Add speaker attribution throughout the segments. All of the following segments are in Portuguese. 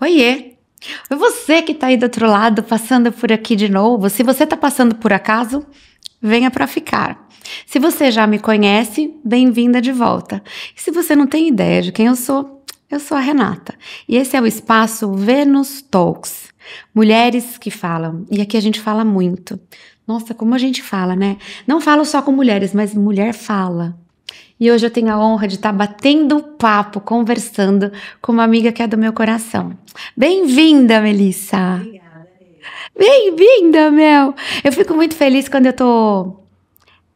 Speaker 1: Oiê! Foi você que tá aí do outro lado, passando por aqui de novo. Se você tá passando por acaso, venha pra ficar. Se você já me conhece, bem-vinda de volta. E se você não tem ideia de quem eu sou a Renata. E esse é o espaço Vênus Talks. Mulheres que falam. E aqui a gente fala muito. Nossa, como a gente fala, né? Não falo só com mulheres, mas mulher fala. E hoje eu tenho a honra de estar batendo papo, conversando com uma amiga que é do meu coração. Bem-vinda, Melissa!
Speaker 2: Obrigada.
Speaker 1: Bem-vinda, Mel! Eu fico muito feliz quando eu tô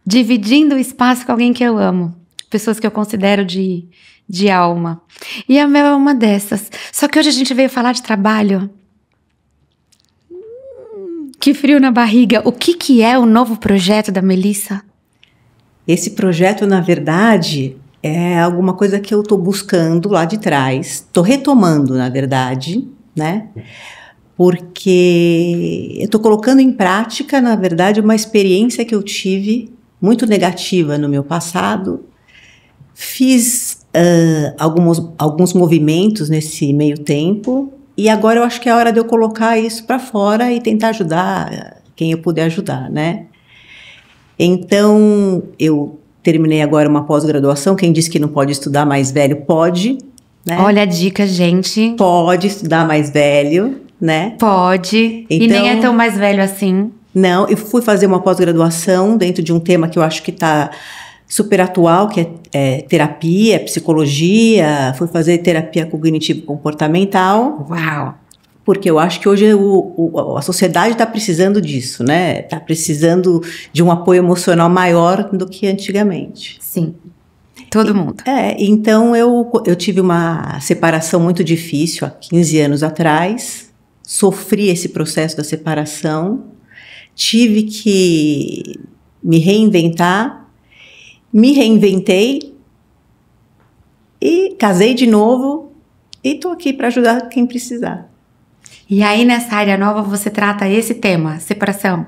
Speaker 1: dividindo o espaço com alguém que eu amo. Pessoas que eu considero de alma. E a Mel é uma dessas. Só que hoje a gente veio falar de trabalho. Que frio na barriga. O que é o novo projeto da Melissa?
Speaker 2: Esse projeto, na verdade, é alguma coisa que eu estou buscando lá de trás. Estou retomando, na verdade, né? Porque eu estou colocando em prática, na verdade, uma experiência que eu tive muito negativa no meu passado. Fiz alguns movimentos nesse meio tempo e agora eu acho que é a hora de eu colocar isso para fora e tentar ajudar quem eu puder ajudar, né? Então, eu terminei agora uma pós-graduação. Quem disse que não pode estudar mais velho, pode, né?
Speaker 1: Olha a dica, gente.
Speaker 2: Pode estudar mais velho, né?
Speaker 1: Pode.
Speaker 2: Então,
Speaker 1: e nem é tão mais velho assim.
Speaker 2: Não, eu fui fazer uma pós-graduação dentro de um tema que eu acho que está super atual, que é terapia, psicologia. Fui fazer terapia cognitivo-comportamental.
Speaker 1: Uau!
Speaker 2: Porque eu acho que hoje a sociedade está precisando disso, né? Está precisando de um apoio emocional maior do que antigamente.
Speaker 1: Sim, todo mundo.
Speaker 2: Então eu tive uma separação muito difícil há 15 anos atrás, sofri esse processo da separação, tive que me reinventar, me reinventei e casei de novo e estou aqui para ajudar quem precisar.
Speaker 1: E aí, nessa área nova, você trata esse tema, separação?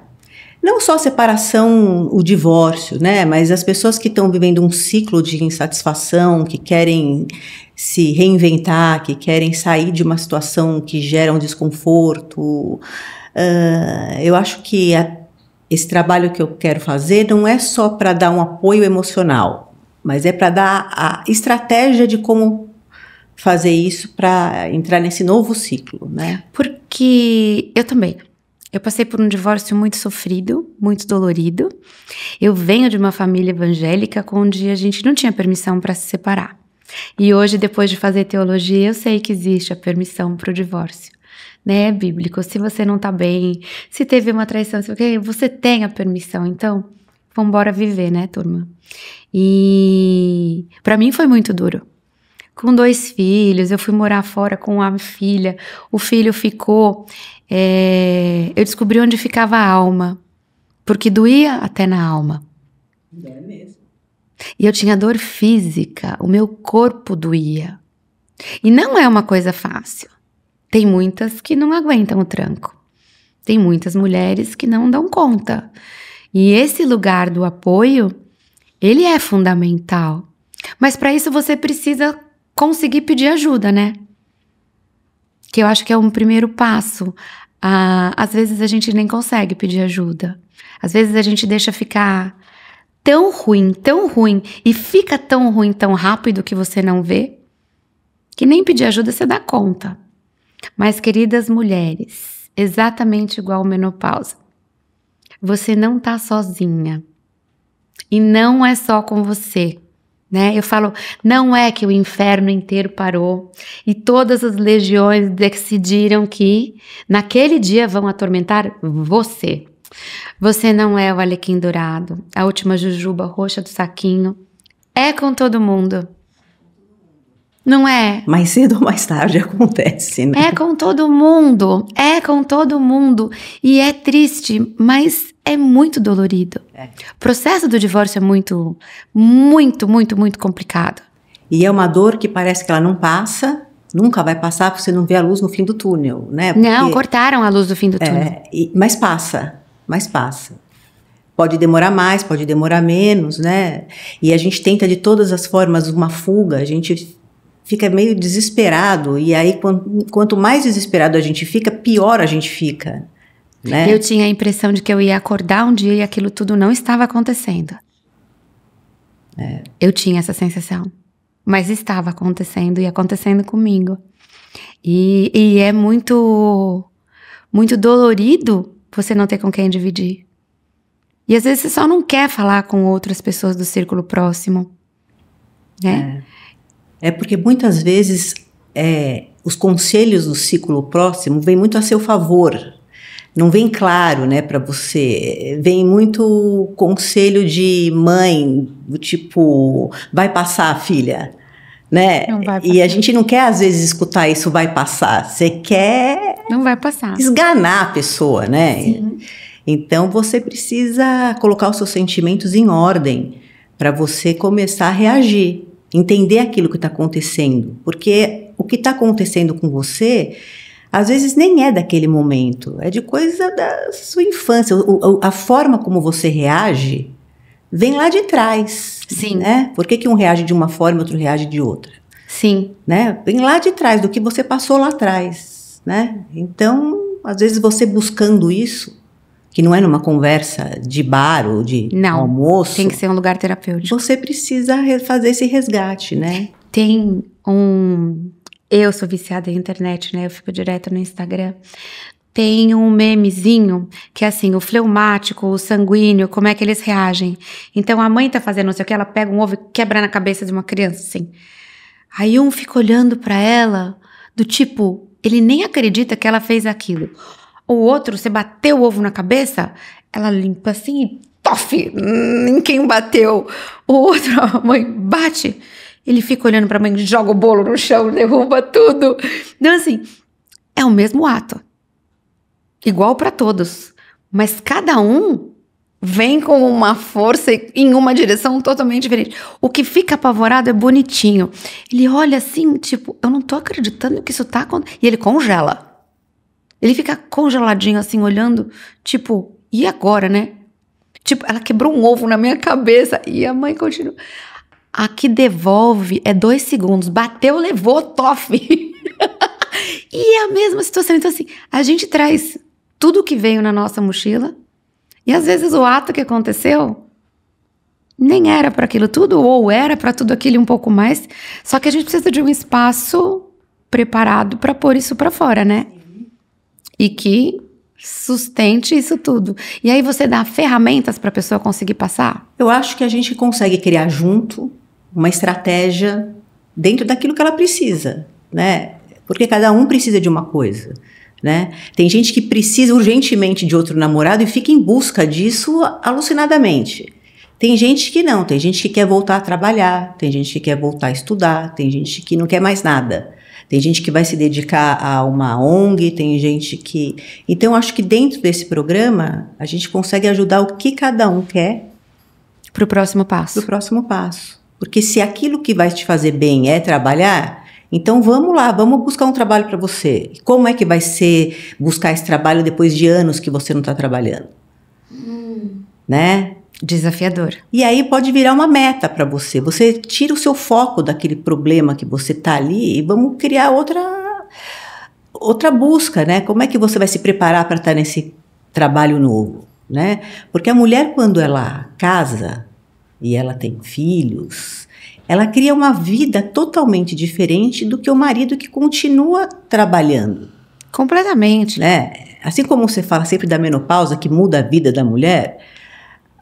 Speaker 2: Não só separação, o divórcio, né? Mas as pessoas que estão vivendo um ciclo de insatisfação, que querem se reinventar, que querem sair de uma situação que gera um desconforto. Eu acho que esse trabalho que eu quero fazer não é só para dar um apoio emocional, mas é para dar a estratégia de como fazer isso para entrar nesse novo ciclo, né?
Speaker 1: Porque eu também. Eu passei por um divórcio muito sofrido, muito dolorido. Eu venho de uma família evangélica onde a gente não tinha permissão para se separar. E hoje, depois de fazer teologia, eu sei que existe a permissão para o divórcio. Né? É bíblico. Se você não tá bem, se teve uma traição, você tem a permissão. Então, vamos embora viver, né, turma? E para mim foi muito duro. Com 2 filhos, eu fui morar fora com a filha, o filho ficou, eu descobri onde ficava a alma, porque doía até na alma.
Speaker 2: É mesmo.
Speaker 1: E eu tinha dor física, o meu corpo doía. E não é uma coisa fácil. Tem muitas que não aguentam o tranco. Tem muitas mulheres que não dão conta. E esse lugar do apoio, ele é fundamental. Mas para isso você precisa conseguir pedir ajuda, né? Que eu acho que é um primeiro passo. Às vezes a gente nem consegue pedir ajuda. Às vezes a gente deixa ficar tão ruim, e fica tão ruim tão rápido que você não vê, que nem pedir ajuda você dá conta. Mas, queridas mulheres, exatamente igual menopausa, você não tá sozinha. E não é só com você. Né? Eu falo, não é que o inferno inteiro parou e todas as legiões decidiram que naquele dia vão atormentar você. Você não é o Alecrim Dourado, a última jujuba roxa do saquinho. É com todo mundo. Não é?
Speaker 2: Mais cedo ou mais tarde acontece, né?
Speaker 1: É com todo mundo. É com todo mundo. E é triste, mas é muito dolorido. O processo do divórcio é muito complicado.
Speaker 2: E é uma dor que parece que ela não passa, nunca vai passar, porque você não vê a luz no fim do túnel, né? Porque,
Speaker 1: não, cortaram a luz do fim do túnel.
Speaker 2: Mas passa. Pode demorar mais, pode demorar menos, né? E a gente tenta de todas as formas uma fuga, a gente fica meio desesperado, e aí quanto mais desesperado a gente fica, pior a gente fica, né?
Speaker 1: Eu tinha a impressão de que eu ia acordar um dia e aquilo tudo não estava acontecendo. Eu tinha essa sensação, mas estava acontecendo e acontecendo comigo. E é muito, muito dolorido você não ter com quem dividir. E às vezes você só não quer falar com outras pessoas do círculo próximo, né?
Speaker 2: É porque muitas vezes os conselhos do círculo próximo vêm muito a seu favor. Não vem claro, né, para você. Vem muito conselho de mãe, do tipo, vai passar, filha, né?
Speaker 1: Não vai
Speaker 2: E a gente não quer, às vezes, escutar isso, vai passar. Você quer...
Speaker 1: Não vai passar.
Speaker 2: Esganar a pessoa, né?
Speaker 1: Sim.
Speaker 2: Então, você precisa colocar os seus sentimentos em ordem para você começar a reagir, entender aquilo que está acontecendo. Porque o que está acontecendo com você... Às vezes nem é daquele momento, é de coisa da sua infância. A forma como você reage vem lá de trás.
Speaker 1: Sim.
Speaker 2: Né? Por que um reage de uma forma e outro reage de outra?
Speaker 1: Sim.
Speaker 2: Né? Vem lá de trás, do que você passou lá atrás. Né? Então, às vezes você buscando isso, que não é numa conversa de bar ou de almoço.
Speaker 1: Tem que ser um lugar terapêutico.
Speaker 2: Você precisa fazer esse resgate, né?
Speaker 1: Tem Eu sou viciada em internet, né? Eu fico direto no Instagram. Tem um memezinho que é assim, o fleumático, o sanguíneo, como é que eles reagem. Então, a mãe tá fazendo não sei o que, ela pega um ovo e quebra na cabeça de uma criança, assim. Aí um fica olhando pra ela, do tipo, ele nem acredita que ela fez aquilo. O outro, você bateu o ovo na cabeça, ela limpa assim e tof, em quem bateu. O outro, a mãe bate... Ele fica olhando pra mãe, joga o bolo no chão, derruba tudo. Então, assim, é o mesmo ato. Igual pra todos. Mas cada um vem com uma força em uma direção totalmente diferente. O que fica apavorado é bonitinho. Ele olha assim, tipo, eu não tô acreditando que isso tá acontecendo. E ele congela. Ele fica congeladinho assim, olhando, tipo, e agora, né? Tipo, ela quebrou um ovo na minha cabeça. E a mãe continua... A que devolve é 2 segundos. Bateu, levou, tof. E é a mesma situação. Então, assim, a gente traz tudo que veio na nossa mochila. E às vezes o ato que aconteceu nem era para aquilo tudo, ou era para tudo aquilo e um pouco mais. Só que a gente precisa de um espaço preparado para pôr isso para fora, né? E que sustente isso tudo. E aí você dá ferramentas para a pessoa conseguir passar?
Speaker 2: Eu acho que a gente consegue criar junto uma estratégia dentro daquilo que ela precisa, né? Porque cada um precisa de uma coisa, né? Tem gente que precisa urgentemente de outro namorado e fica em busca disso alucinadamente. Tem gente que não, tem gente que quer voltar a trabalhar, tem gente que quer voltar a estudar, tem gente que não quer mais nada. Tem gente que vai se dedicar a uma ONG, tem gente que... Então, acho que dentro desse programa, a gente consegue ajudar o que cada um quer.
Speaker 1: Pro próximo passo.
Speaker 2: Pro próximo passo. Porque se aquilo que vai te fazer bem é trabalhar, então vamos lá, vamos buscar um trabalho para você. Como é que vai ser buscar esse trabalho depois de anos que você não está trabalhando? Né?
Speaker 1: Desafiador.
Speaker 2: E aí pode virar uma meta para você. Você tira o seu foco daquele problema que você tá ali e vamos criar outra busca, né? Como é que você vai se preparar para estar nesse trabalho novo, né? Porque a mulher, quando ela casa e ela tem filhos, ela cria uma vida totalmente diferente do que o marido que continua trabalhando.
Speaker 1: Completamente.
Speaker 2: Né? Assim como você fala sempre da menopausa, que muda a vida da mulher...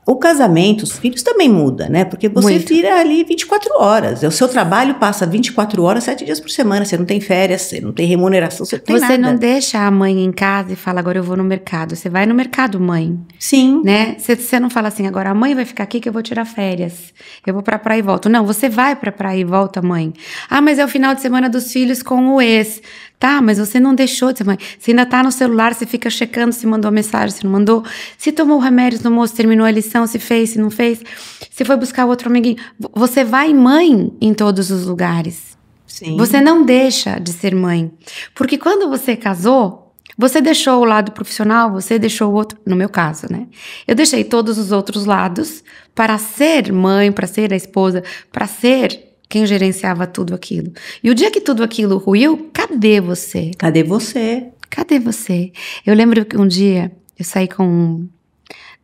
Speaker 2: O casamento, os filhos também muda, né? Porque você vira ali 24 horas. O seu trabalho passa 24 horas, 7 dias por semana. Você não tem férias, você não tem remuneração, você não tem nada.
Speaker 1: Você não deixa a mãe em casa e fala, agora eu vou no mercado. Você vai no mercado, mãe.
Speaker 2: Sim.
Speaker 1: Né? Você não fala assim, agora a mãe vai ficar aqui que eu vou tirar férias. Eu vou pra praia e volto. Não, você vai pra praia e volta, mãe. Ah, mas é o final de semana dos filhos com o ex. Tá, mas você não deixou de ser mãe. Você ainda tá no celular, você fica checando se mandou mensagem, se não mandou. Se tomou remédio, se tomou, se terminou a lição, se fez, se não fez. Se foi buscar outro amiguinho. Você vai mãe em todos os lugares.
Speaker 2: Sim.
Speaker 1: Você não deixa de ser mãe. Porque quando você casou, você deixou o lado profissional, você deixou o outro... No meu caso, né? Eu deixei todos os outros lados para ser mãe, para ser a esposa, para ser quem gerenciava tudo aquilo. E o dia que tudo aquilo ruiu, cadê você?
Speaker 2: Cadê você?
Speaker 1: Cadê você? Eu lembro que um dia eu saí com um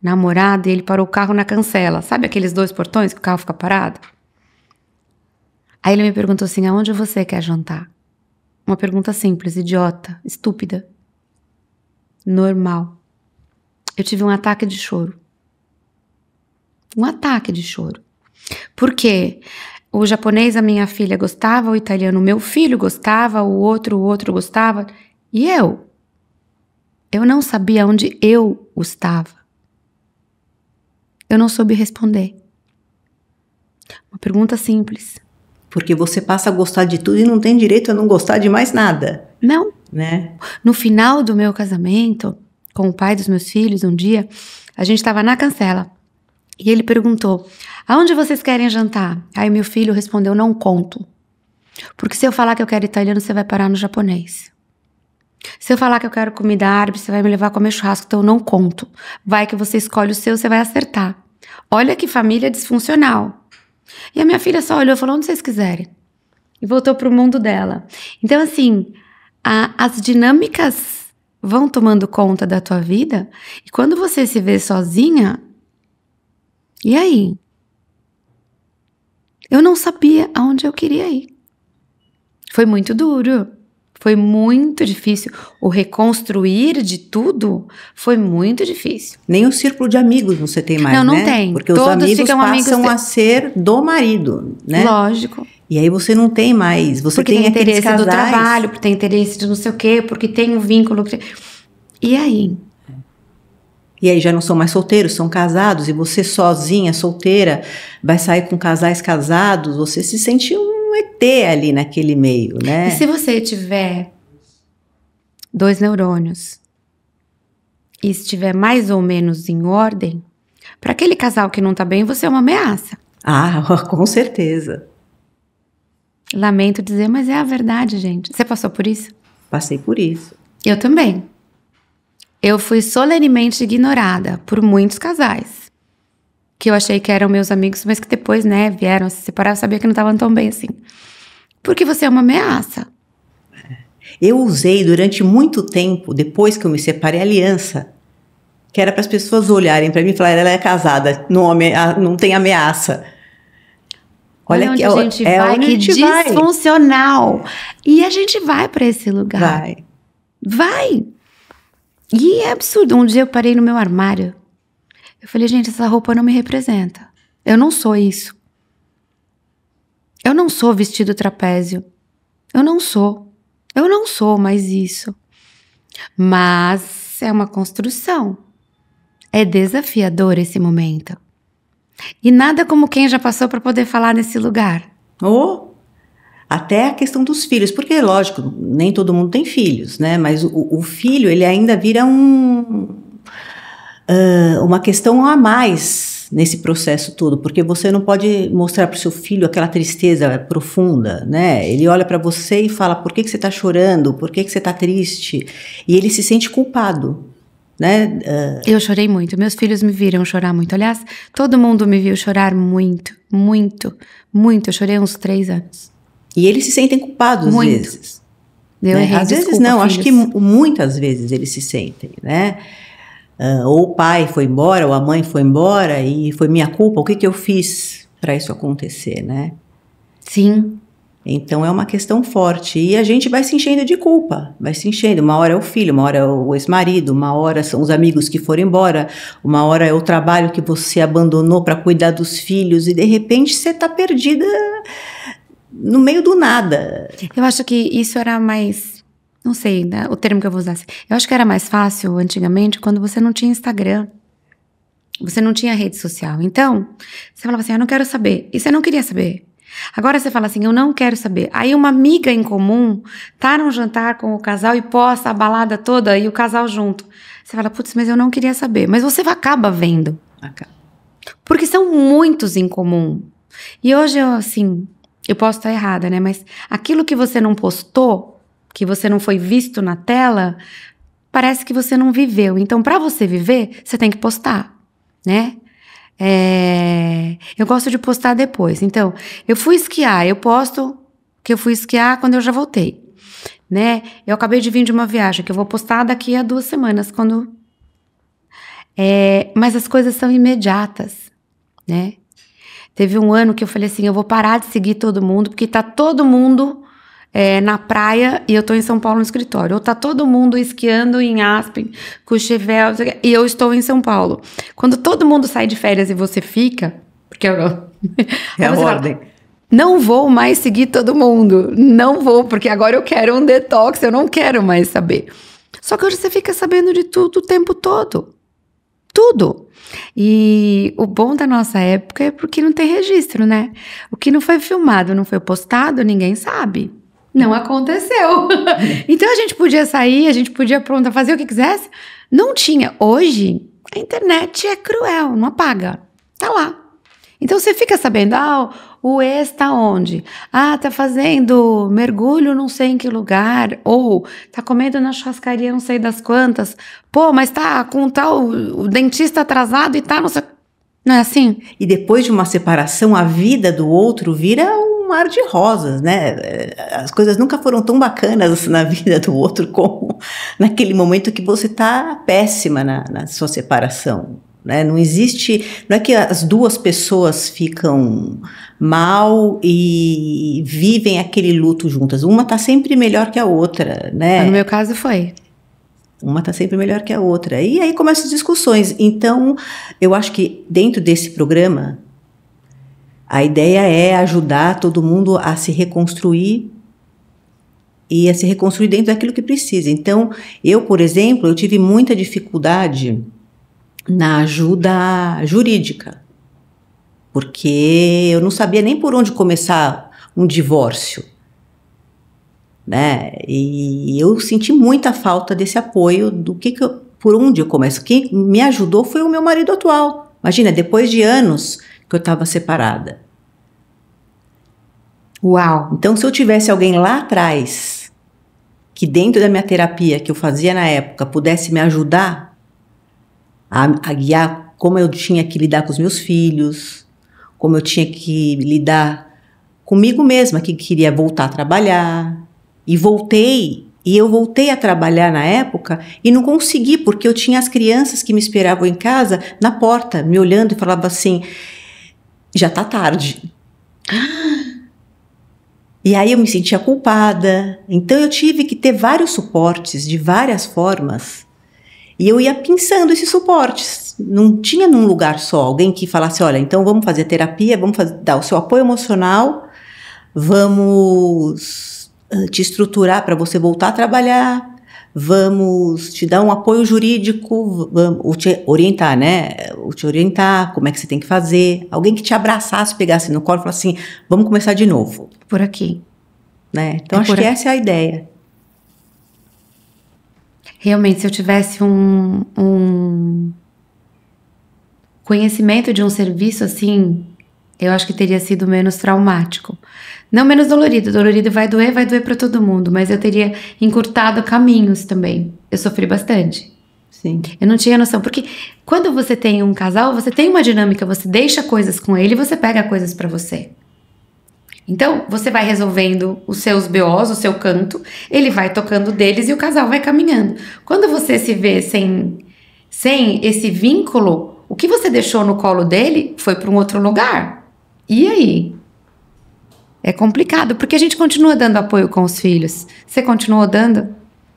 Speaker 1: namorado e ele parou o carro na cancela. Sabe aqueles 2 portões que o carro fica parado? Aí ele me perguntou assim, aonde você quer jantar? Uma pergunta simples, idiota, estúpida. Normal. Eu tive um ataque de choro. Um ataque de choro. Por quê? O japonês, a minha filha gostava, o italiano, o meu filho gostava, o outro gostava. E eu? Eu não sabia onde eu estava. Eu não soube responder. Uma pergunta simples.
Speaker 2: Porque você passa a gostar de tudo e não tem direito a não gostar de mais nada.
Speaker 1: Não.
Speaker 2: Né?
Speaker 1: No final do meu casamento, com o pai dos meus filhos, um dia, a gente estava na cancela. E ele perguntou, aonde vocês querem jantar? Aí meu filho respondeu, não conto. Porque se eu falar que eu quero italiano, você vai parar no japonês. Se eu falar que eu quero comida árabe, você vai me levar a comer churrasco, então eu não conto. Vai que você escolhe o seu, você vai acertar. Olha que família disfuncional. E a minha filha só olhou e falou, onde vocês quiserem. E voltou pro mundo dela. Então, assim, as dinâmicas vão tomando conta da tua vida. E quando você se vê sozinha, e aí? Eu não sabia aonde eu queria ir. Foi muito duro. Foi muito difícil. O reconstruir de tudo foi muito difícil.
Speaker 2: Nem o círculo de amigos você tem mais,
Speaker 1: não,
Speaker 2: né?
Speaker 1: Não tem.
Speaker 2: Porque
Speaker 1: todos
Speaker 2: os amigos
Speaker 1: ficam
Speaker 2: passam a ser do marido, né?
Speaker 1: Lógico.
Speaker 2: E aí você não tem mais. Você
Speaker 1: porque
Speaker 2: tem
Speaker 1: interesse
Speaker 2: casais
Speaker 1: do trabalho, porque tem interesse de não sei o quê, porque tem um vínculo. E aí?
Speaker 2: E aí já não são mais solteiros, são casados. E você sozinha, solteira, vai sair com casais casados. Você se sente um ET ali naquele meio, né?
Speaker 1: E se você tiver 2 neurônios e estiver mais ou menos em ordem, para aquele casal que não tá bem, você é uma ameaça.
Speaker 2: Ah, com certeza.
Speaker 1: Lamento dizer, mas é a verdade, gente. Você passou por isso?
Speaker 2: Passei por isso.
Speaker 1: Eu também. Eu fui solenemente ignorada por muitos casais. Que eu achei que eram meus amigos, mas que depois, né, vieram se separar. Eu sabia que não estavam tão bem assim. Porque você é uma ameaça.
Speaker 2: Eu usei durante muito tempo, depois que eu me separei, aliança. Que era para as pessoas olharem para mim e falarem, ela é casada, não tem ameaça.
Speaker 1: Olha onde a gente vai, que disfuncional. E a gente vai para esse lugar. Vai. E é absurdo. Um dia eu parei no meu armário. Eu falei, gente, essa roupa não me representa. Eu não sou isso. Eu não sou vestido trapézio. Eu não sou mais isso. Mas é uma construção. É desafiador esse momento. E nada como quem já passou para poder falar nesse lugar.
Speaker 2: Até a questão dos filhos, porque, lógico, nem todo mundo tem filhos, né? Mas o filho, ele ainda vira uma questão a mais nesse processo todo, porque você não pode mostrar para o seu filho aquela tristeza profunda, né? Ele olha para você e fala, por que você está chorando? Por que você está triste? E ele se sente culpado. Né?
Speaker 1: Eu chorei muito, meus filhos me viram chorar muito. Aliás, todo mundo me viu chorar muito, muito, muito. Eu chorei uns 3 anos.
Speaker 2: E eles se sentem culpados às vezes.
Speaker 1: Eu errei,
Speaker 2: às vezes
Speaker 1: desculpa,
Speaker 2: não,
Speaker 1: filhos.
Speaker 2: acho que muitas vezes eles se sentem, né? Ou o pai foi embora, ou a mãe foi embora e foi minha culpa. O que eu fiz para isso acontecer, né?
Speaker 1: Sim.
Speaker 2: Então é uma questão forte e a gente vai se enchendo de culpa, vai se enchendo. Uma hora é o filho, uma hora é o ex-marido, uma hora são os amigos que foram embora, uma hora é o trabalho que você abandonou para cuidar dos filhos e de repente você está perdida no meio do nada.
Speaker 1: Eu acho que isso era mais, não sei, né, o termo que eu vou usar. Eu acho que era mais fácil antigamente quando você não tinha Instagram, você não tinha rede social. Então, você falava assim, eu não quero saber, e você não queria saber. Agora você fala assim, eu não quero saber. Aí uma amiga em comum tá num jantar com o casal e posta a balada toda e o casal junto. Você fala, putz, mas eu não queria saber. Mas você acaba vendo. Porque são muitos em comum. E hoje eu posso estar errada, né? Mas aquilo que você não postou, que você não foi visto na tela, parece que você não viveu. Então, para você viver, você tem que postar, né? Eu gosto de postar depois. Então, eu fui esquiar, eu posto que eu fui esquiar quando eu já voltei, né? Eu acabei de vir de uma viagem que eu vou postar daqui a 2 semanas, mas as coisas são imediatas, né? Teve um ano que eu falei assim, eu vou parar de seguir todo mundo, porque tá todo mundo na praia e eu tô em São Paulo no escritório. Ou tá todo mundo esquiando em Aspen, Courchevel, e eu estou em São Paulo. Quando todo mundo sai de férias e você fica, porque eu não...
Speaker 2: É a ordem.
Speaker 1: Não vou mais seguir todo mundo. Não vou, porque agora eu quero um detox, eu não quero mais saber. Só que hoje você fica sabendo de tudo o tempo todo. Tudo. E o bom da nossa época é porque não tem registro, né? O que não foi filmado, não foi postado, ninguém sabe. Não aconteceu. Então a gente podia sair, a gente podia fazer o que quisesse. Não tinha. Hoje, a internet é cruel, não apaga. Tá lá. Então você fica sabendo, o ex tá onde? Tá fazendo mergulho não sei em que lugar, ou tá comendo na churrascaria não sei das quantas. Pô, mas tá com o dentista atrasado e tá não sei... Não é assim?
Speaker 2: E depois de uma separação, a vida do outro vira um mar de rosas, né? As coisas nunca foram tão bacanas na vida do outro como naquele momento que você tá péssima na sua separação. Né? Não é que as duas pessoas ficam mal e vivem aquele luto juntas. Uma está sempre melhor que a outra, né?
Speaker 1: No meu caso foi.
Speaker 2: Uma está sempre melhor que a outra. E aí começam as discussões. Então, eu acho que dentro desse programa, a ideia é ajudar todo mundo a se reconstruir e a se reconstruir dentro daquilo que precisa. Então, eu, por exemplo, eu tive muita dificuldade na ajuda jurídica, porque eu não sabia nem por onde começar um divórcio, né? E eu senti muita falta desse apoio por onde eu começo. Quem me ajudou foi o meu marido atual. Imagina, depois de anos que eu estava separada.
Speaker 1: Uau!
Speaker 2: Então, se eu tivesse alguém lá atrás, que dentro da minha terapia que eu fazia na época, pudesse me ajudar a guiar como eu tinha que lidar com os meus filhos, como eu tinha que lidar comigo mesma, que queria voltar a trabalhar. E eu voltei a trabalhar na época e não consegui, porque eu tinha as crianças que me esperavam em casa, na porta, me olhando e falavam assim, já tá tarde. E aí eu me sentia culpada. Então eu tive que ter vários suportes, de várias formas. E eu ia pensando esses suportes, não tinha num lugar só, alguém que falasse, olha, então vamos fazer terapia, dar o seu apoio emocional, vamos te estruturar para você voltar a trabalhar, vamos te dar um apoio jurídico, vamos te orientar, né? Te orientar como é que você tem que fazer, alguém que te abraçasse, pegasse no colo e falasse assim, vamos começar de novo.
Speaker 1: Por aqui.
Speaker 2: Né? Então acho que essa é a ideia.
Speaker 1: Realmente, se eu tivesse um conhecimento de um serviço assim, eu acho que teria sido menos traumático. Não menos dolorido. Dolorido vai doer para todo mundo, mas eu teria encurtado caminhos também. Eu sofri bastante.
Speaker 2: Sim.
Speaker 1: Eu não tinha noção, porque quando você tem um casal, você tem uma dinâmica, você deixa coisas com ele e você pega coisas pra você. Então, você vai resolvendo os seus BOs, o seu canto, ele vai tocando deles e o casal vai caminhando. Quando você se vê sem esse vínculo, o que você deixou no colo dele foi para um outro lugar. E aí? É complicado, porque a gente continua dando apoio com os filhos. Você continuou dando?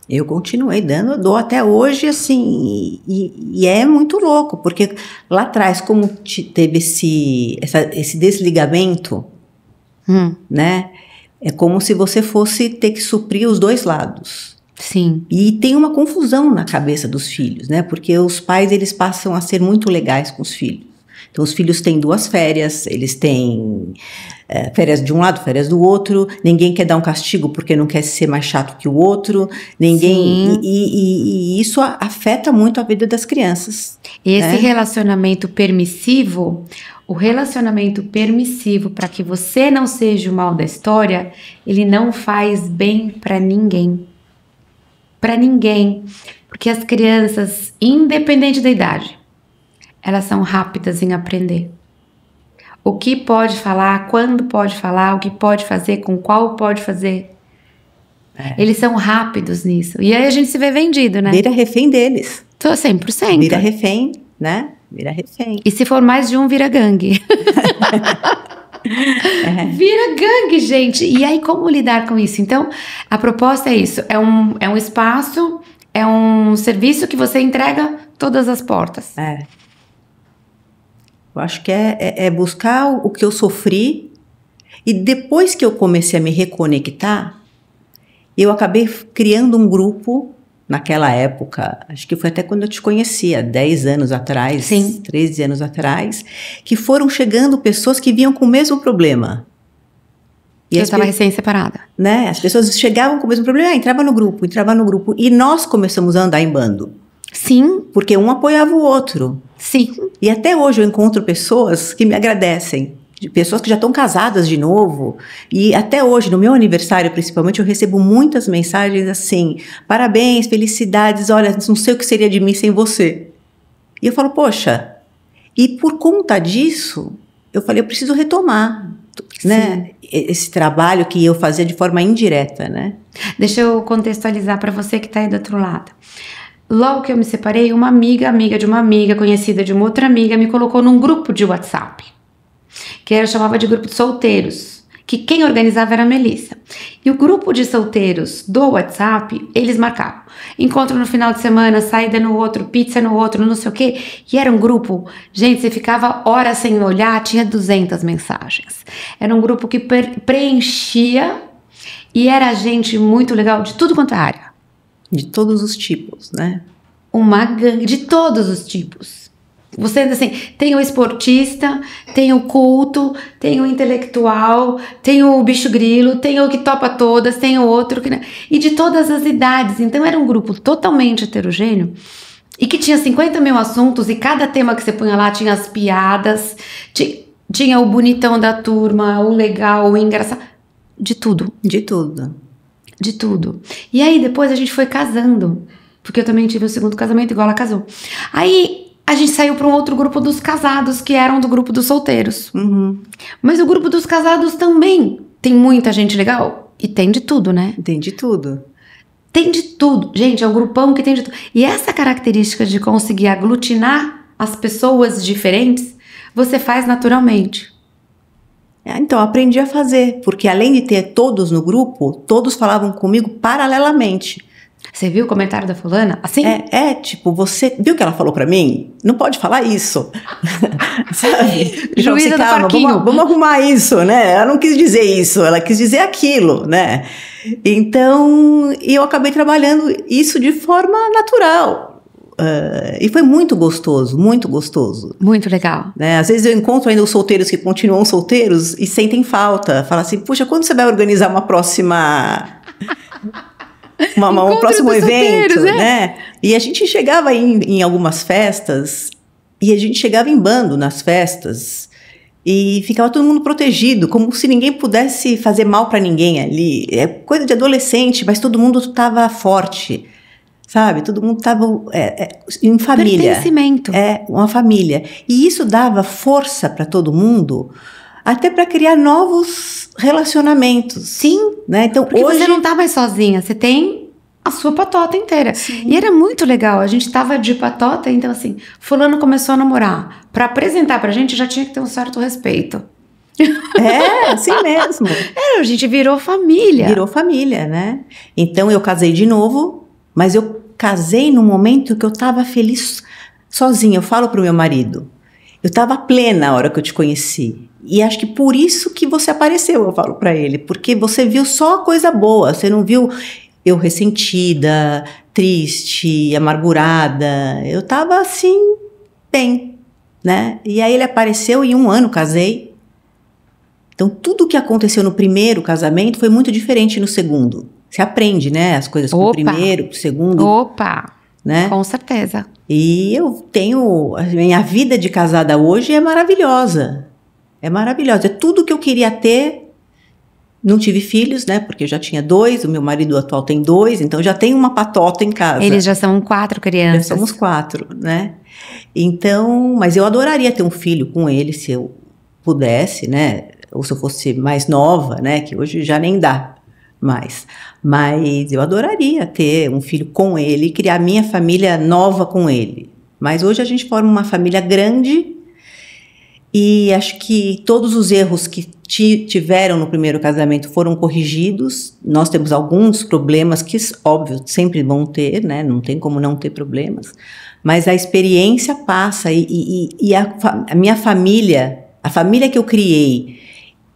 Speaker 2: Eu continuei dando, eu dou até hoje, assim, e é muito louco, porque lá atrás, como teve esse desligamento, né? É como se você fosse ter que suprir os dois lados.
Speaker 1: Sim.
Speaker 2: E tem uma confusão na cabeça dos filhos, né? Porque os pais, eles passam a ser muito legais com os filhos. Então, os filhos têm 2 férias, eles têm férias de um lado, férias do outro. Ninguém quer dar um castigo porque não quer ser mais chato que o outro. Ninguém. E isso afeta muito a vida das crianças.
Speaker 1: Esse relacionamento permissivo, o relacionamento permissivo para que você não seja o mal da história, ele não faz bem para ninguém. Para ninguém. Porque as crianças, independente da idade, elas são rápidas em aprender. O que pode falar, quando pode falar, o que pode fazer, com qual pode fazer. Eles são rápidos nisso. E aí a gente se vê vendido, né?
Speaker 2: Vira refém deles.
Speaker 1: Tô 100%.
Speaker 2: Vira refém, né? Vira refém.
Speaker 1: E se for mais de um, vira gangue. Vira gangue, gente. E aí, como lidar com isso? Então, a proposta é isso. É um espaço, é um serviço que você entrega todas as portas.
Speaker 2: Eu acho que é buscar o que eu sofri. E depois que eu comecei a me reconectar, eu acabei criando um grupo. Naquela época, acho que foi até quando eu te conhecia, 10 anos atrás,
Speaker 1: Sim.
Speaker 2: 13 anos atrás, que foram chegando pessoas que vinham com o mesmo problema.
Speaker 1: E eu estava recém-separada.
Speaker 2: Né? As pessoas chegavam com o mesmo problema, entrava no grupo, e nós começamos a andar em bando.
Speaker 1: Sim.
Speaker 2: Porque um apoiava o outro.
Speaker 1: Sim.
Speaker 2: E até hoje eu encontro pessoas que me agradecem. De pessoas que já estão casadas de novo, e até hoje, no meu aniversário principalmente, eu recebo muitas mensagens assim, parabéns, felicidades, olha, não sei o que seria de mim sem você. E eu falo, poxa, e por conta disso, eu falei, eu preciso retomar, né, esse trabalho que eu fazia de forma indireta, né.
Speaker 1: Deixa eu contextualizar para você que está aí do outro lado. Logo que eu me separei, uma amiga de uma amiga, conhecida de uma outra amiga, me colocou num grupo de WhatsApp. Que eu chamava de grupo de solteiros, que quem organizava era a Melissa. E o grupo de solteiros do WhatsApp, eles marcavam encontro no final de semana, saída no outro, pizza no outro, não sei o quê. E era um grupo, gente, você ficava horas sem olhar, tinha 200 mensagens. Era um grupo que preenchia e era gente muito legal de tudo quanto é área.
Speaker 2: De todos os tipos, né?
Speaker 1: Uma gangue de todos os tipos. Você, assim, tem o esportista, tem o culto, tem o intelectual, tem o bicho grilo, tem o que topa todas, tem o outro que... E de todas as idades. Então, era um grupo totalmente heterogêneo e que tinha 50 mil assuntos e cada tema que você punha lá tinha as piadas, tinha o bonitão da turma, o legal, o engraçado, de tudo.
Speaker 2: De tudo.
Speaker 1: De tudo. E aí, depois a gente foi casando, porque eu também tive o segundo casamento igual ela casou. Aí... a gente saiu para um outro grupo dos casados, que eram do grupo dos solteiros.
Speaker 2: Uhum.
Speaker 1: Mas o grupo dos casados também tem muita gente legal. E tem de tudo, né?
Speaker 2: Tem de tudo.
Speaker 1: Tem de tudo. Gente, é um grupão que tem de tudo. E essa característica de conseguir aglutinar as pessoas diferentes, você faz naturalmente.
Speaker 2: Então, aprendi a fazer. Porque além de ter todos no grupo, todos falavam comigo paralelamente.
Speaker 1: Você viu o comentário da fulana? Assim?
Speaker 2: Tipo, você viu o que ela falou pra mim? Não pode falar isso. Sabe?
Speaker 1: Juíza do parquinho.
Speaker 2: Vamos arrumar isso, né? Ela não quis dizer isso, ela quis dizer aquilo, né? Então, eu acabei trabalhando isso de forma natural. E foi muito gostoso, muito gostoso.
Speaker 1: Muito legal.
Speaker 2: Né? Às vezes eu encontro ainda os solteiros que continuam solteiros e sentem falta. Falam assim, puxa, quando você vai organizar uma próxima... um próximo evento, né? E a gente chegava em algumas festas e a gente chegava em bando nas festas e ficava todo mundo protegido, como se ninguém pudesse fazer mal para ninguém ali. É coisa de adolescente, mas todo mundo estava forte, sabe? Todo mundo estava em família.
Speaker 1: Pertencimento.
Speaker 2: Uma família. E isso dava força para todo mundo, até para criar novos relacionamentos.
Speaker 1: Sim,
Speaker 2: né? Então,
Speaker 1: porque
Speaker 2: hoje...
Speaker 1: você não tá mais sozinha, você tem a sua patota inteira.
Speaker 2: Sim.
Speaker 1: E era muito legal, a gente tava de patota, então assim, fulano começou a namorar. Pra apresentar pra gente, já tinha que ter um certo respeito.
Speaker 2: Assim mesmo.
Speaker 1: A gente virou família.
Speaker 2: Virou família, né? Então, eu casei de novo, mas eu casei num momento que eu tava feliz sozinha. Eu falo pro meu marido, eu tava plena a hora que eu te conheci. E acho que por isso que você apareceu, eu falo pra ele. Porque você viu só coisa boa. Você não viu eu ressentida, triste, amargurada. Eu tava assim, bem, né? E aí ele apareceu e em 1 ano casei. Então tudo que aconteceu no primeiro casamento foi muito diferente no segundo. Você aprende, né? As coisas pro primeiro, pro segundo.
Speaker 1: Opa! Né? Com certeza.
Speaker 2: E eu tenho... A minha vida de casada hoje é maravilhosa. É maravilhosa. É tudo que eu queria ter Não tive filhos, né? Porque eu já tinha 2, o meu marido atual tem 2, então já tem uma patota em casa.
Speaker 1: Eles já são 4 crianças.
Speaker 2: Já somos 4, né? Então, mas eu adoraria ter um filho com ele, se eu pudesse, né? Ou se eu fosse mais nova, né? Que hoje já nem dá mais. Mas eu adoraria ter um filho com ele e criar minha família nova com ele. Mas hoje a gente forma uma família grande e acho que todos os erros que tiveram no primeiro casamento foram corrigidos. Nós temos alguns problemas que, óbvio, sempre vão ter, né? Não tem como não ter problemas. Mas a experiência passa e a minha família, a família que eu criei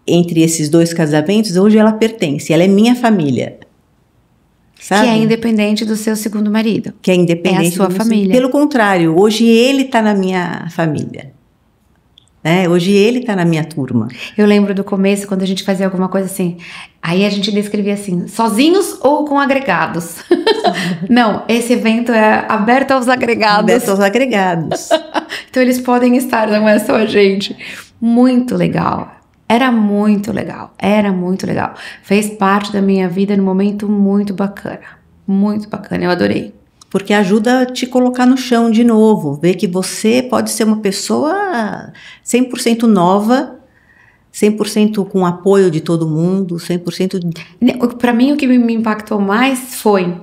Speaker 2: entre esses 2 casamentos, hoje ela pertence, ela é minha família. Sabe?
Speaker 1: Que é independente do seu segundo marido.
Speaker 2: Que é independente.
Speaker 1: É a sua família.
Speaker 2: Pelo contrário, hoje ele está na minha família. Né? Hoje ele está na minha turma.
Speaker 1: Eu lembro do começo, quando a gente fazia alguma coisa assim, aí a gente descrevia assim, sozinhos ou com agregados? Não, esse evento é aberto aos agregados.
Speaker 2: Aberto aos agregados.
Speaker 1: Então eles podem estar, não é só a gente. Muito legal. Era muito legal. Era muito legal. Fez parte da minha vida num momento muito bacana. Muito bacana, eu adorei.
Speaker 2: Porque ajuda a te colocar no chão de novo, ver que você pode ser uma pessoa 100% nova, 100% com apoio de todo mundo, 100%...
Speaker 1: Para mim, o que me impactou mais foi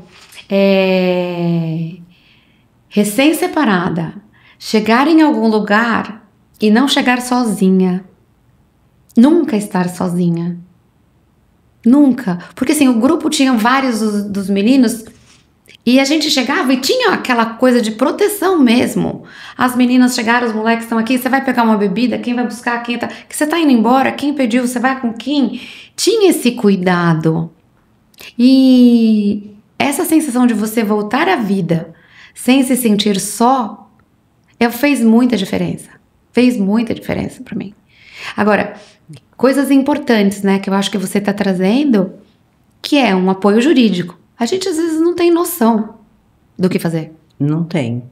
Speaker 1: recém-separada, chegar em algum lugar e não chegar sozinha. Nunca estar sozinha. Nunca. Porque assim, o grupo tinha vários dos meninos... E a gente chegava e tinha aquela coisa de proteção mesmo. As meninas chegaram, os moleques estão aqui, você vai pegar uma bebida, quem vai buscar, quem tá... Que você tá indo embora, quem pediu, você vai com quem? Tinha esse cuidado. E essa sensação de você voltar à vida sem se sentir só, fez muita diferença. Fez muita diferença pra mim. Agora, coisas importantes, né, que eu acho que você tá trazendo, que é um apoio jurídico. A gente às vezes não tem noção do que fazer.
Speaker 2: Não tem.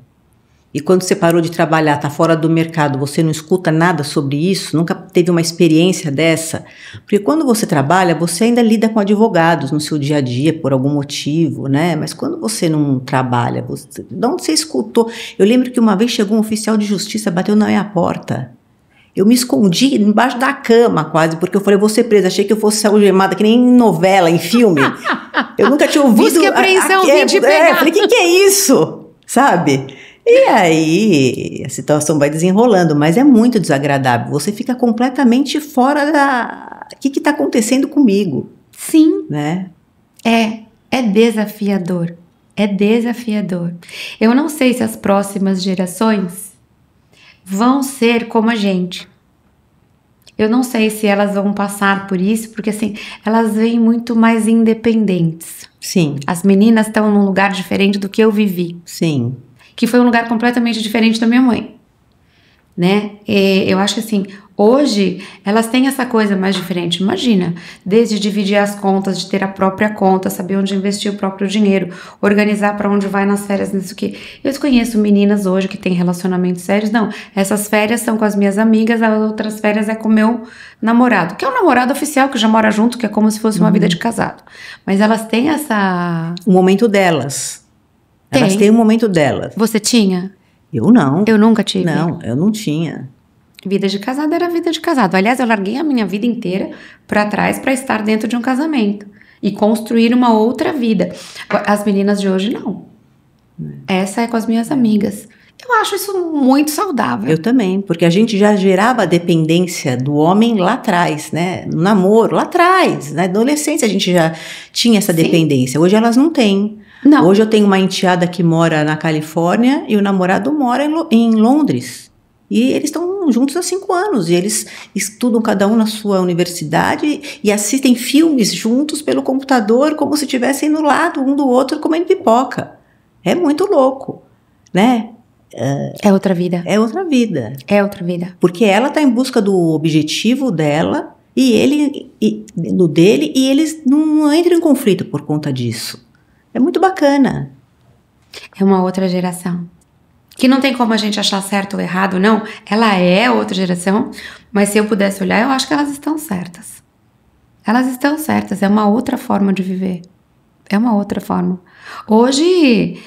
Speaker 2: E quando você parou de trabalhar, tá fora do mercado, você não escuta nada sobre isso? Nunca teve uma experiência dessa? Porque quando você trabalha, você ainda lida com advogados no seu dia a dia, por algum motivo, né? Mas quando você não trabalha, de onde você escutou? Eu lembro que uma vez chegou um oficial de justiça, bateu na minha porta. Eu me escondi embaixo da cama quase, porque eu falei, vou ser presa. Achei que eu fosse ser algemada, que nem em novela, em filme. Eu nunca tinha ouvido...
Speaker 1: Busca e apreensão, vim te pegar.
Speaker 2: Eu falei, o que é isso? Sabe? E aí, a situação vai desenrolando, mas é muito desagradável. Você fica completamente fora da... O que está acontecendo comigo?
Speaker 1: Sim.
Speaker 2: Né?
Speaker 1: É desafiador. É desafiador. Eu não sei se as próximas gerações vão ser como a gente. Eu não sei se elas vão passar por isso, porque assim, elas vêm muito mais independentes.
Speaker 2: Sim.
Speaker 1: As meninas estão num lugar diferente do que eu vivi.
Speaker 2: Sim.
Speaker 1: Que foi um lugar completamente diferente da minha mãe, né? Eu acho que assim, hoje elas têm essa coisa mais diferente. Imagina, desde dividir as contas, de ter a própria conta, saber onde investir o próprio dinheiro, organizar para onde vai nas férias, nisso aqui. Eu conheço meninas hoje que têm relacionamentos sérios. Não, essas férias são com as minhas amigas, as outras férias é com o meu namorado, que é um namorado oficial que já mora junto, que é como se fosse uma vida de casado. Mas elas têm essa...
Speaker 2: O momento delas. Elas têm o momento delas.
Speaker 1: Você tinha?
Speaker 2: Eu não.
Speaker 1: Eu nunca tive.
Speaker 2: Não, eu não tinha.
Speaker 1: Vida de casado era vida de casado. Aliás, eu larguei a minha vida inteira pra trás pra estar dentro de um casamento e construir uma outra vida. As meninas de hoje, não. Essa é com as minhas amigas. Eu acho isso muito saudável.
Speaker 2: Eu também, porque a gente já gerava a dependência do homem lá atrás, né? No namoro, lá atrás. Na adolescência a gente já tinha essa dependência. Hoje elas não têm.
Speaker 1: Não.
Speaker 2: Hoje eu tenho uma enteada que mora na Califórnia e o namorado mora em Londres. E eles estão juntos há 5 anos. E eles estudam cada um na sua universidade e assistem filmes juntos pelo computador como se estivessem no lado um do outro comendo pipoca. É muito louco, né?
Speaker 1: É outra vida.
Speaker 2: É outra vida.
Speaker 1: É outra vida.
Speaker 2: Porque ela está em busca do objetivo dela e ele do dele, e eles não entram em conflito por conta disso. É muito bacana.
Speaker 1: É uma outra geração. Que não tem como a gente achar certo ou errado, não. Ela é outra geração, mas se eu pudesse olhar, eu acho que elas estão certas. Elas estão certas, é uma outra forma de viver. É uma outra forma. Hoje,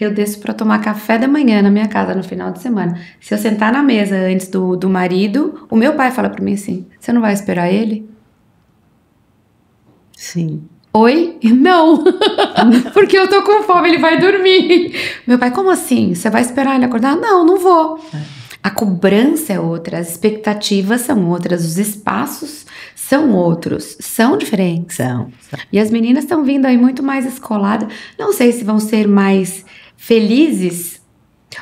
Speaker 1: eu desço para tomar café da manhã na minha casa no final de semana. Se eu sentar na mesa antes do marido, o meu pai fala para mim assim, você não vai esperar ele?
Speaker 2: Sim.
Speaker 1: Oi? Não, porque eu tô com fome, ele vai dormir. Meu pai, como assim? Você vai esperar ele acordar? Não, não vou. A cobrança é outra, as expectativas são outras, os espaços são outros, são diferentes.
Speaker 2: São.
Speaker 1: E as meninas estão vindo aí muito mais escoladas. Não sei se vão ser mais felizes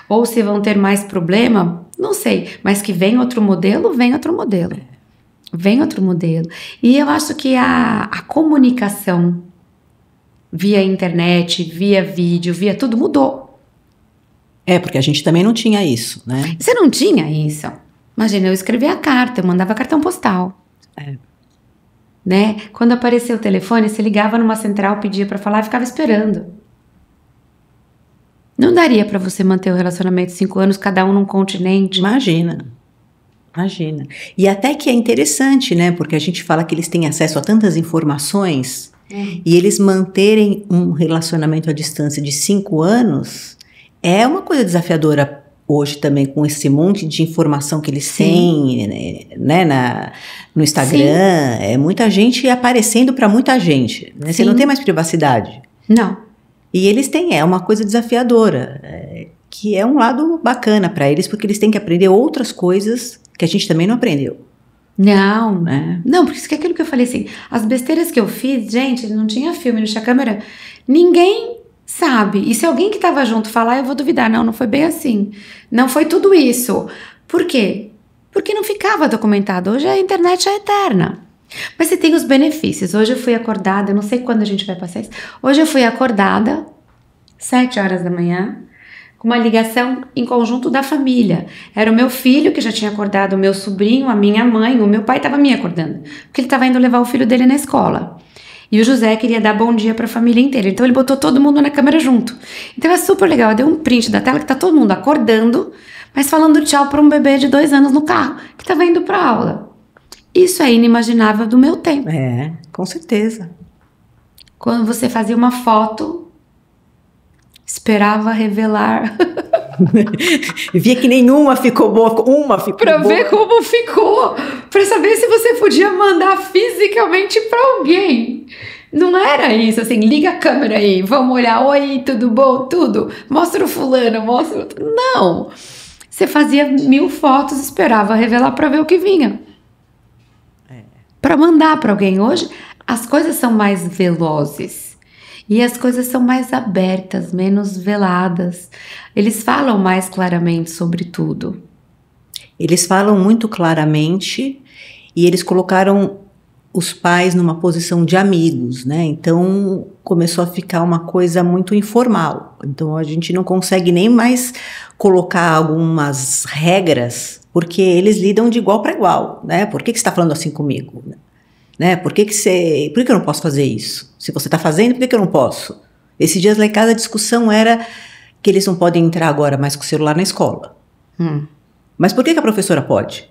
Speaker 1: ou se vão ter mais problema, não sei. Mas que vem outro modelo, vem outro modelo. Vem outro modelo. E eu acho que a comunicação via internet, via vídeo, via tudo mudou.
Speaker 2: Porque a gente também não tinha isso, né?
Speaker 1: Você não tinha isso. Imagina, eu escrevia carta, eu mandava cartão postal. Né? Quando apareceu o telefone, você ligava numa central, pedia pra falar e ficava esperando. Não daria pra você manter o relacionamento 5 anos, cada um num continente.
Speaker 2: Imagina. E até que é interessante, né? Porque a gente fala que eles têm acesso a tantas informações e eles manterem um relacionamento à distância de 5 anos é uma coisa desafiadora hoje também, com esse monte de informação que eles têm, né, no Instagram. Sim. É muita gente aparecendo para muita gente, né? Você não tem mais privacidade.
Speaker 1: Não.
Speaker 2: E eles têm, é uma coisa desafiadora, que é um lado bacana para eles, porque eles têm que aprender outras coisas que a gente também não aprendeu.
Speaker 1: Não, não, porque isso que é aquilo que eu falei assim, as besteiras que eu fiz, gente, não tinha filme, não tinha câmera, ninguém sabe. E se alguém que estava junto falar, eu vou duvidar. Não foi bem assim. Não foi tudo isso. Por quê? Porque não ficava documentado. Hoje a internet é eterna. Mas você tem os benefícios. Hoje eu fui acordada, eu não sei quando a gente vai passar isso. Hoje eu fui acordada, 7 horas da manhã, com uma ligação em conjunto da família. Era o meu filho que já tinha acordado, o meu sobrinho, a minha mãe, o meu pai estava me acordando. Porque ele estava indo levar o filho dele na escola. E o José queria dar bom dia para a família inteira. Então ele botou todo mundo na câmera junto. Então é super legal. Eu dei um print da tela que tá todo mundo acordando, mas falando tchau para um bebê de 2 anos no carro, que tava indo para aula. Isso é inimaginável do meu tempo.
Speaker 2: Com certeza.
Speaker 1: Quando você fazia uma foto, esperava revelar.
Speaker 2: Via que nenhuma ficou boa, uma ficou
Speaker 1: pra
Speaker 2: boa.
Speaker 1: Ver como ficou, pra saber se você podia mandar fisicamente pra alguém. Não era isso, assim, liga a câmera aí, vamos olhar, oi, tudo bom, tudo, mostra o fulano, mostra o... Não, você fazia 1000 fotos, esperava revelar pra ver o que vinha. Pra mandar pra alguém. Hoje, as coisas são mais velozes. E as coisas são mais abertas, menos veladas. Eles falam mais claramente sobre tudo.
Speaker 2: Eles falam muito claramente e eles colocaram os pais numa posição de amigos, né? Então começou a ficar uma coisa muito informal. Então a gente não consegue nem mais colocar algumas regras, porque eles lidam de igual para igual, né? Por que você está falando assim comigo? Né? Por que eu não posso fazer isso? Se você está fazendo, por que eu não posso? Esses dias lá em casa a discussão era que eles não podem entrar agora mais com o celular na escola. Mas por que a professora pode?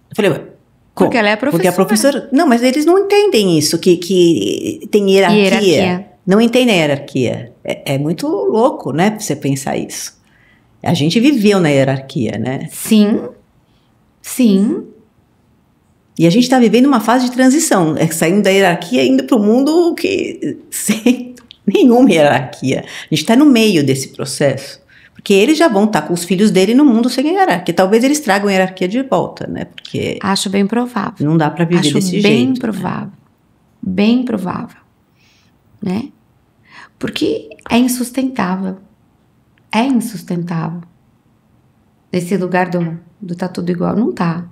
Speaker 2: Eu falei, como?
Speaker 1: Porque ela é a professora.
Speaker 2: Porque a professora... Não, mas eles não entendem isso, que tem hierarquia. Não entendem a hierarquia. É muito louco, né, você pensar isso. A gente viveu na hierarquia, né?
Speaker 1: Sim.
Speaker 2: E a gente está vivendo uma fase de transição, saindo da hierarquia e indo para o mundo sem nenhuma hierarquia. A gente está no meio desse processo, porque eles já vão estar com os filhos dele no mundo sem hierarquia. Talvez eles tragam a hierarquia de volta, né? Porque
Speaker 1: acho bem provável.
Speaker 2: Não dá para viver desse jeito.
Speaker 1: Bem provável. Né? Bem provável. Né? Porque é insustentável. É insustentável. Esse lugar do tá tudo igual. Não tá.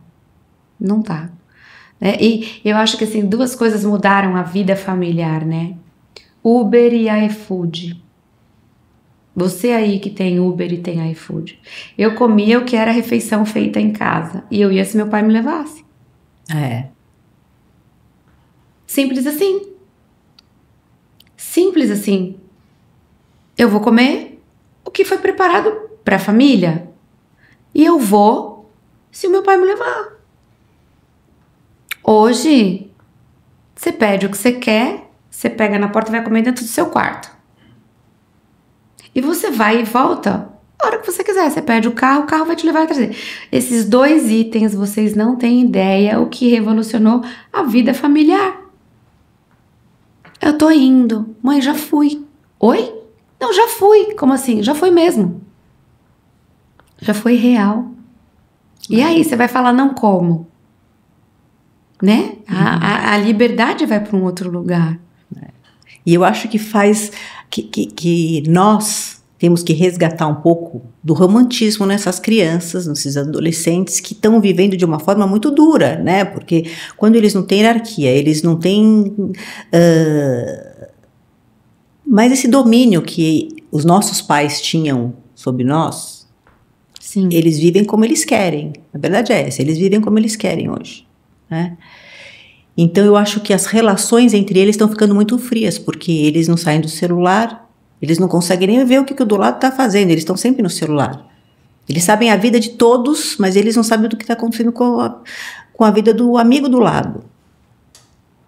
Speaker 1: Não tá. E eu acho que assim, 2 coisas mudaram a vida familiar, né? Uber e iFood. Você aí que tem Uber e tem iFood. Eu comia o que era refeição feita em casa. E eu ia se meu pai me levasse. Simples assim. Simples assim. Eu vou comer o que foi preparado para a família. E eu vou se o meu pai me levar. Hoje, Você pede o que você quer, você pega na porta e vai comer dentro do seu quarto. E você vai e volta a hora que você quiser. Você pede o carro vai te levar e trazer. Esses 2 itens, vocês não têm ideia o que revolucionou a vida familiar. Eu tô indo. Mãe, já fui. Oi? Não, já fui. Como assim? Já foi mesmo. Já foi real. E aí, você vai falar não como? Né? A liberdade vai para um outro lugar.
Speaker 2: E eu acho que que nós temos que resgatar um pouco do romantismo nessas crianças, nesses adolescentes que estão vivendo de uma forma muito dura, né? Porque quando eles não têm hierarquia, eles não têm mais esse domínio que os nossos pais tinham sobre nós.
Speaker 1: Sim.
Speaker 2: Eles vivem como eles querem. A verdade é essa, eles vivem como eles querem hoje, né? Então eu acho que as relações entre eles estão ficando muito frias, porque eles não saem do celular, eles não conseguem nem ver o que o do lado está fazendo, eles estão sempre no celular. Eles sabem a vida de todos, mas eles não sabem do que está acontecendo com a vida do amigo do lado.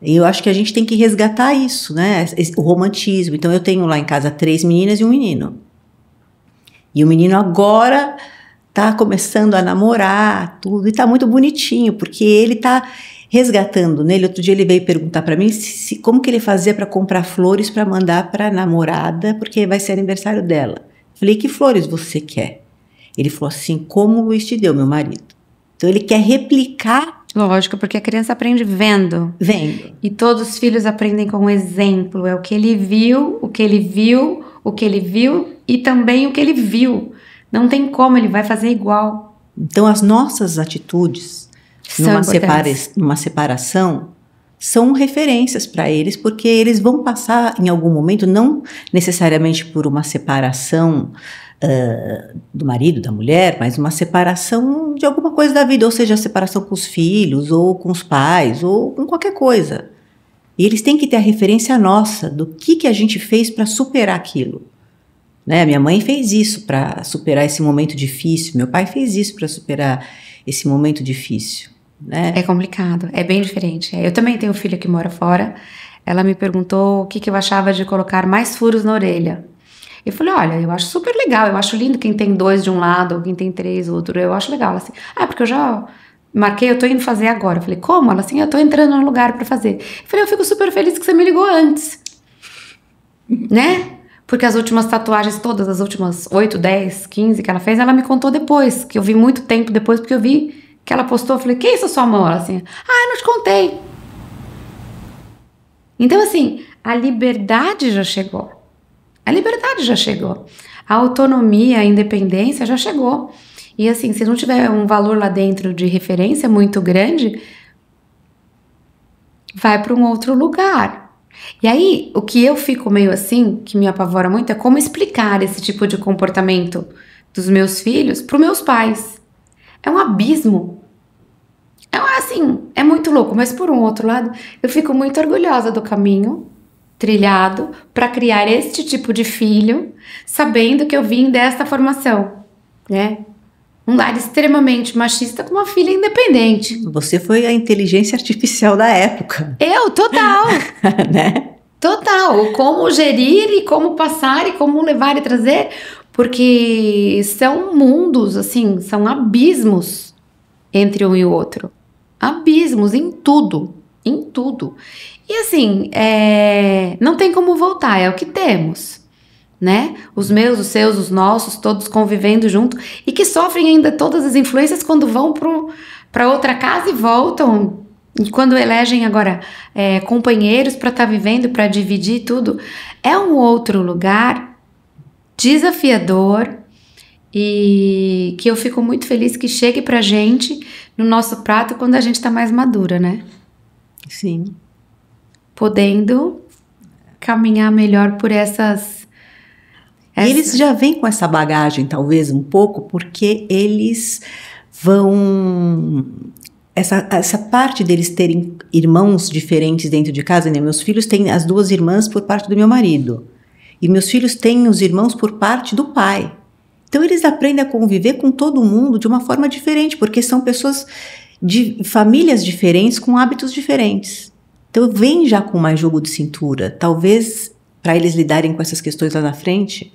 Speaker 2: E eu acho que a gente tem que resgatar isso, né? O romantismo. Então eu tenho lá em casa 3 meninas e um menino. E o menino agora está começando a namorar, tudo, e está muito bonitinho, porque ele está resgatando nele. Outro dia ele veio perguntar para mim como que ele fazia para comprar flores para mandar para a namorada, porque vai ser aniversário dela. Falei, que flores você quer? Ele falou assim, como o Luiz te deu, meu marido. Então ele quer replicar.
Speaker 1: Lógico, porque a criança aprende vendo.
Speaker 2: Vendo.
Speaker 1: E todos os filhos aprendem com exemplo. É o que ele viu, o que ele viu, o que ele viu e também o que ele viu. Não tem como, ele vai fazer igual.
Speaker 2: Então as nossas atitudes numa separação são referências para eles, porque eles vão passar em algum momento, não necessariamente por uma separação do marido, da mulher, mas uma separação de alguma coisa da vida, ou seja, a separação com os filhos, ou com os pais, ou com qualquer coisa. E eles têm que ter a referência nossa do que a gente fez para superar aquilo. Né? Minha mãe fez isso para superar esse momento difícil, meu pai fez isso para superar esse momento difícil. Né?
Speaker 1: É complicado, é bem diferente. Eu também tenho filha que mora fora. Ela me perguntou o que eu achava de colocar mais furos na orelha. Eu falei, olha, eu acho super legal, eu acho lindo quem tem 2 de um lado, ou quem tem 3 do outro, eu acho legal. Ela assim, porque eu já marquei, eu tô indo fazer agora. Eu falei, como? Ela assim, eu tô entrando no lugar pra fazer. Eu falei, eu fico super feliz que você me ligou antes. Né? Porque as últimas tatuagens, todas as últimas 8, 10, 15 que ela fez, ela me contou depois, que eu vi muito tempo depois, porque eu vi que ela postou, eu falei, que isso a sua mão? Ela assim, eu não te contei. Então assim, a liberdade já chegou. A liberdade já chegou. A autonomia, a independência já chegou. E assim, se não tiver um valor lá dentro de referência muito grande, vai para um outro lugar. E aí, o que eu fico meio assim, que me apavora muito, é como explicar esse tipo de comportamento dos meus filhos para os meus pais. É um abismo. É muito louco, mas por um outro lado, eu fico muito orgulhosa do caminho trilhado para criar este tipo de filho, sabendo que eu vim desta formação, né? Um lar extremamente machista com uma filha independente.
Speaker 2: Você foi a inteligência artificial da época.
Speaker 1: Total.
Speaker 2: Né?
Speaker 1: Total. Como gerir e como passar e como levar e trazer, porque são mundos, assim, são abismos entre um e o outro. Abismos em tudo, em tudo. E assim, não tem como voltar, é o que temos, né? Os meus, os seus, os nossos, todos convivendo junto e que sofrem ainda todas as influências quando vão para outra casa e voltam. E quando elegem agora companheiros para estar vivendo, para dividir tudo, é um outro lugar desafiador e que eu fico muito feliz que chegue pra gente no nosso prato quando a gente tá mais madura, né?
Speaker 2: Sim.
Speaker 1: Podendo caminhar melhor por essas...
Speaker 2: Eles já vêm com essa bagagem, talvez, um pouco, porque eles vão... Essa parte deles terem irmãos diferentes dentro de casa, né? Meus filhos têm as 2 irmãs por parte do meu marido. E meus filhos têm os irmãos por parte do pai. Então, eles aprendem a conviver com todo mundo de uma forma diferente, porque são pessoas de famílias diferentes, com hábitos diferentes. Então vem já com mais jogo de cintura. Talvez para eles lidarem com essas questões lá na frente,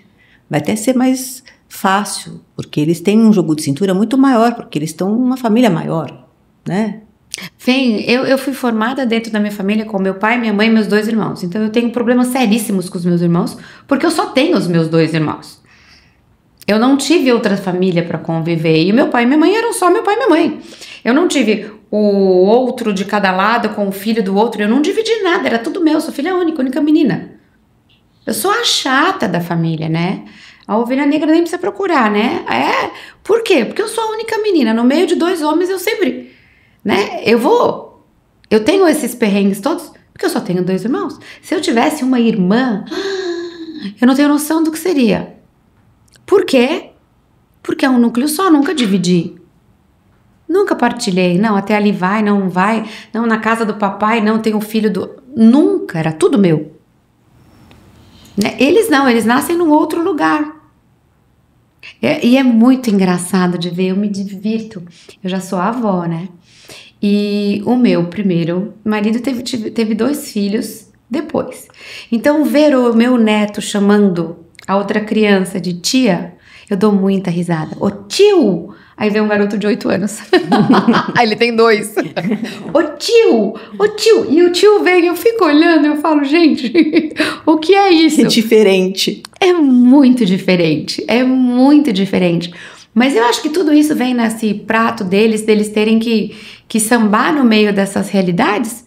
Speaker 2: vai até ser mais fácil, porque eles têm um jogo de cintura muito maior, porque eles estão numa família maior, né?
Speaker 1: Vem, eu fui formada dentro da minha família com meu pai, minha mãe e meus 2 irmãos. Então eu tenho problemas seríssimos com os meus irmãos, porque eu só tenho os meus 2 irmãos. Eu não tive outra família para conviver. E meu pai e minha mãe eram só meu pai e minha mãe. Eu não tive o outro de cada lado com o filho do outro. Eu não dividi nada, era tudo meu. Sou filha única menina. Eu sou a chata da família, né? A ovelha negra nem precisa procurar, né? Por quê? Porque eu sou a única menina. No meio de 2 homens eu sempre... né? Eu tenho esses perrengues todos porque eu só tenho 2 irmãos. Se eu tivesse uma irmã, eu não tenho noção do que seria. Por quê? Porque é um núcleo só, nunca dividi. Nunca partilhei. Não, até ali vai, não vai. Não, na casa do papai, não, tem um filho do... Nunca, era tudo meu. Né? Eles não, eles nascem num outro lugar. E é muito engraçado de ver, eu me divirto. Eu já sou avó, né? E o meu primeiro marido teve 2 filhos depois. Então, ver o meu neto chamando a outra criança de tia, eu dou muita risada. Ô tio! Aí vem um garoto de 8 anos. Aí ele tem 2. Ô tio! Ô tio! E o tio vem, eu fico olhando, eu falo, gente, o que é isso?
Speaker 2: É diferente.
Speaker 1: É muito diferente, é muito diferente. Mas eu acho que tudo isso vem nesse prato deles terem que sambar no meio dessas realidades,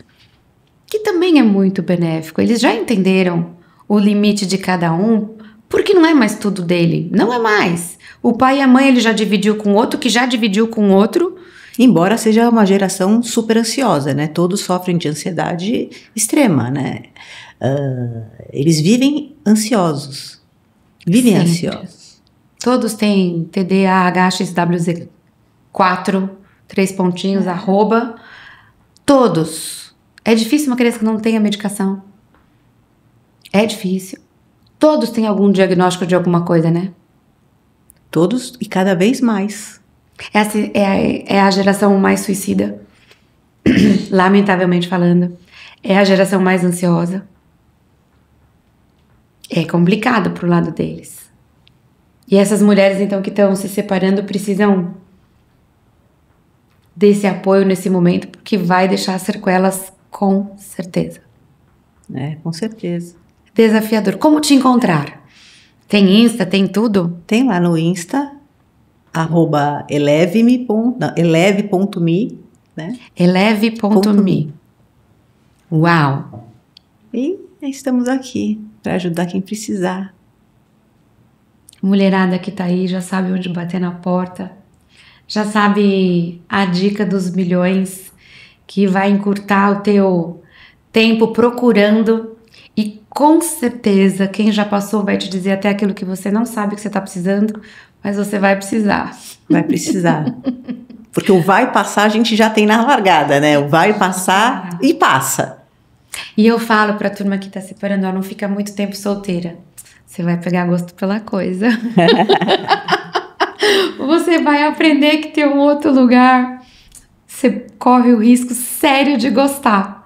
Speaker 1: que também é muito benéfico. Eles já entenderam o limite de cada um, porque não é mais tudo dele, não é mais. O pai e a mãe ele já dividiu com outro, que já dividiu com outro.
Speaker 2: Embora seja uma geração super ansiosa, né? Todos sofrem de ansiedade extrema, né? Eles vivem ansiosos. Vivem
Speaker 1: Sempre.
Speaker 2: ansiosos.
Speaker 1: Todos têm TDAH, XWZ4, 3 pontinhos, @. Todos. É difícil uma criança que não tenha medicação. É difícil. Todos têm algum diagnóstico de alguma coisa, né?
Speaker 2: Todos e cada vez mais.
Speaker 1: Essa é a geração mais suicida, lamentavelmente falando. É a geração mais ansiosa. É complicado pro lado deles. E essas mulheres, então, que estão se separando, precisam desse apoio nesse momento, porque vai deixar sequelas com certeza.
Speaker 2: Com certeza.
Speaker 1: Desafiador. Como te encontrar? Tem Insta, tem tudo?
Speaker 2: Tem lá no Insta, @eleve.me, né?
Speaker 1: Eleve.me. Uau!
Speaker 2: E estamos aqui para ajudar quem precisar.
Speaker 1: Mulherada que tá aí já sabe onde bater na porta, já sabe a dica dos milhões que vai encurtar o teu tempo procurando, e com certeza quem já passou vai te dizer até aquilo que você não sabe que você tá precisando, mas você vai precisar.
Speaker 2: Vai precisar. Porque o vai passar a gente já tem na largada, né? O vai passar e passa.
Speaker 1: E eu falo pra turma que tá separando, não fica muito tempo solteira. Você vai pegar gosto pela coisa. Você vai aprender que tem um outro lugar. Você corre o risco sério de gostar.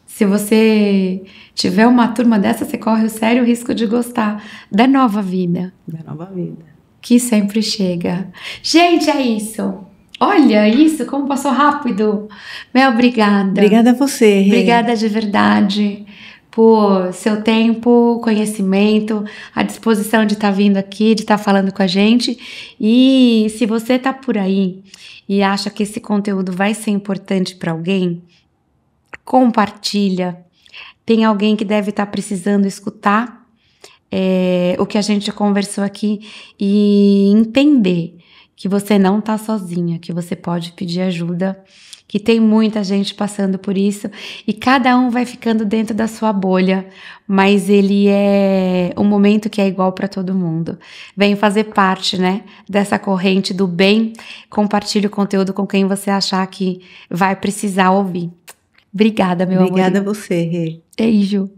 Speaker 1: Se você tiver uma turma dessa, você corre o sério risco de gostar da nova vida.
Speaker 2: Da nova vida.
Speaker 1: Que sempre chega. Gente, é isso. Olha isso, como passou rápido. Mel, obrigada.
Speaker 2: Obrigada a você, Rê.
Speaker 1: Obrigada de verdade por seu tempo, conhecimento, a disposição de estar vindo aqui, de estar falando com a gente. E se você está por aí e acha que esse conteúdo vai ser importante para alguém, compartilha. Tem alguém que deve estar precisando escutar o que a gente conversou aqui e entender que você não está sozinha, que você pode pedir ajuda, que tem muita gente passando por isso e cada um vai ficando dentro da sua bolha, mas ele é um momento que é igual para todo mundo. Vem fazer parte, né, dessa corrente do bem, compartilhe o conteúdo com quem você achar que vai precisar ouvir. Obrigada, meu amor.
Speaker 2: Obrigada a você, Rê.
Speaker 1: Beijo.